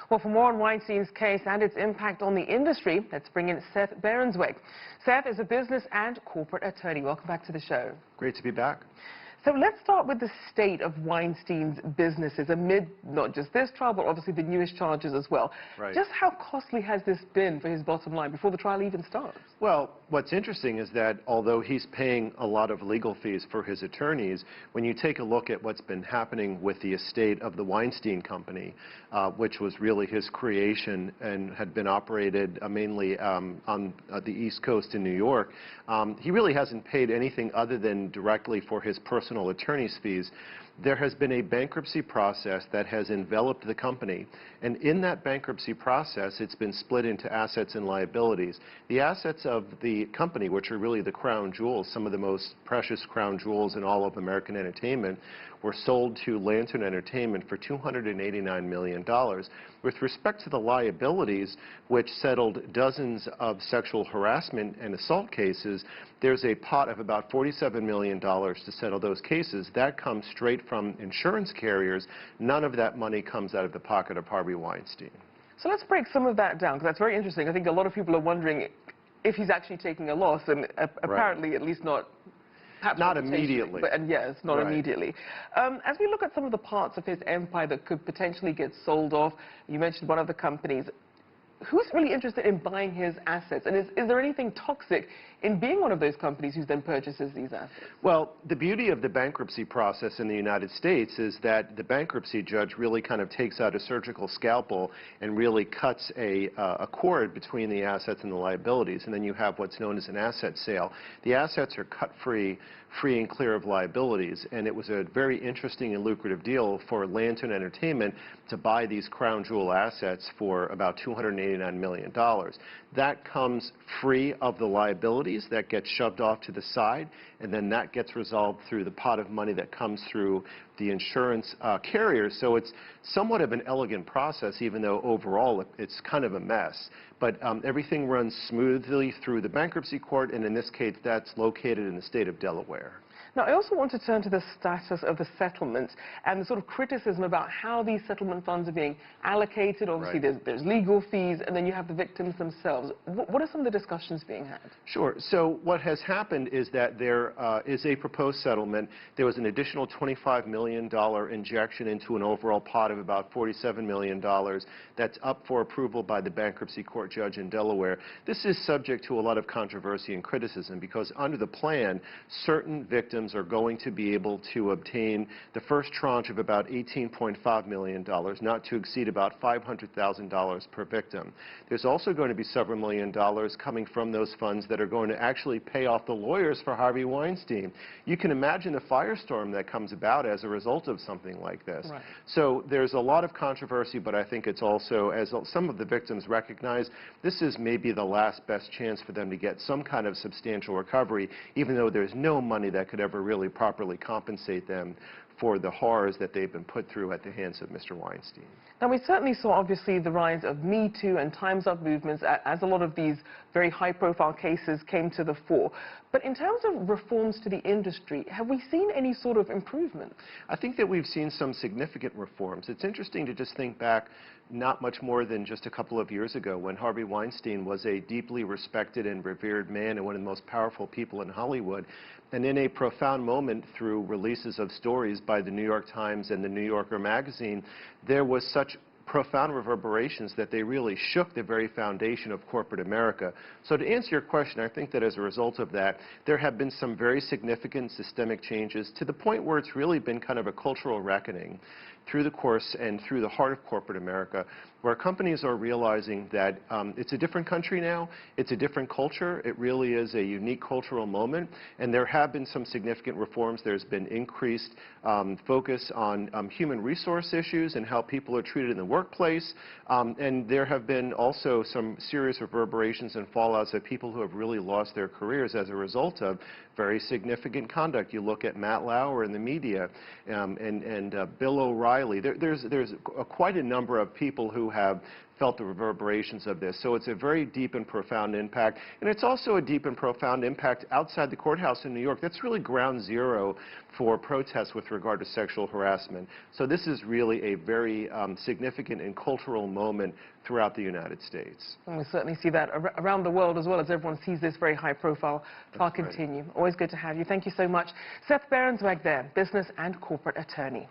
Well, for more on Weinstein's case and its impact on the industry, let's bring in Seth Berenzweig. Seth is a business and corporate attorney. Welcome back to the show. Great to be back. So let's start with the state of Weinstein's businesses amid not just this trial, but obviously the newest charges as well. Right. Just how costly has this been for his bottom line before the trial even starts? Well, what's interesting is that although he's paying a lot of legal fees for his attorneys, when you take a look at what's been happening with the estate of the Weinstein Company, which was really his creation and had been operated mainly on the East Coast in New York, he really hasn't paid anything other than directly for his personal attorney's fees. There has been a bankruptcy process that has enveloped the company, and in that bankruptcy process, it's been split into assets and liabilities. The assets of the company, which are really the crown jewels, some of the most precious crown jewels in all of American entertainment, were sold to Lantern Entertainment for $289 million. With respect to the liabilities, which settled dozens of sexual harassment and assault cases, there's a pot of about $47 million to settle those cases. That comes straight from insurance carriers. None of that money comes out of the pocket of Harvey Weinstein. So let's break some of that down, because that's very interesting. I think a lot of people are wondering if he's actually taking a loss, and apparently at least not... Not immediately. And yes, not right. immediately. As we look at some of the parts of his empire that could potentially get sold off, you mentioned one of the companies. Who's really interested in buying his assets? And is there anything toxic in being one of those companies who then purchases these assets? Well, the beauty of the bankruptcy process in the United States is that the bankruptcy judge really kind of takes out a surgical scalpel and really cuts a cord between the assets and the liabilities, and then you have what's known as an asset sale. The assets are cut free and clear of liabilities, and it was a very interesting and lucrative deal for Lantern Entertainment to buy these crown jewel assets for about $289 million. That comes free of the liabilities. That gets shoved off to the side, and then that gets resolved through the pot of money that comes through the insurance carriers. So it's somewhat of an elegant process, even though overall it's kind of a mess. But everything runs smoothly through the bankruptcy court, and in this case, that's located in the state of Delaware. Now, I also want to turn to the status of the settlements and the sort of criticism about how these settlement funds are being allocated. Obviously, right. there's legal fees, and then you have the victims themselves. What are some of the discussions being had? Sure. So what has happened is that there is a proposed settlement. There was an additional $25 million injection into an overall pot of about $47 million that's up for approval by the bankruptcy court judge in Delaware. This is subject to a lot of controversy and criticism because under the plan, certain victims are going to be able to obtain the first tranche of about $18.5 million, not to exceed about $500,000 per victim. There's also going to be several million dollars coming from those funds that are going to actually pay off the lawyers for Harvey Weinstein. You can imagine the firestorm that comes about as a result of something like this. Right. So there's a lot of controversy, but I think it's also, as some of the victims recognize, this is maybe the last best chance for them to get some kind of substantial recovery, even though there's no money that could ever really properly compensate them for the horrors that they've been put through at the hands of Mr. Weinstein. Now, we certainly saw, obviously, the rise of Me Too and Time's Up movements as a lot of these very high-profile cases came to the fore. But in terms of reforms to the industry, have we seen any sort of improvement? I think that we've seen some significant reforms. It's interesting to just think back not much more than just a couple of years ago when Harvey Weinstein was a deeply respected and revered man and one of the most powerful people in Hollywood. And in a profound moment through releases of stories by the New York Times and the New Yorker magazine, there was such profound reverberations that they really shook the very foundation of corporate America. So to answer your question, I think that as a result of that, there have been some very significant systemic changes to the point where it's really been kind of a cultural reckoning through the course and through the heart of corporate America, where companies are realizing that it's a different country now, it's a different culture, it really is a unique cultural moment, and there have been some significant reforms. There's been increased focus on human resource issues and how people are treated in the workplace, and there have been also some serious reverberations and fallouts of people who have really lost their careers as a result of very significant conduct. You look at Matt Lauer in the media and Bill O'Reilly highly. There's quite a number of people who have felt the reverberations of this. So it's a very deep and profound impact. And it's also a deep and profound impact outside the courthouse in New York. That's really ground zero for protests with regard to sexual harassment. So this is really a very significant and cultural moment throughout the United States. And we certainly see that around the world as well, as everyone sees this very high-profile trial continue. Always good to have you. Thank you so much. Seth Berenzweig there, business and corporate attorney.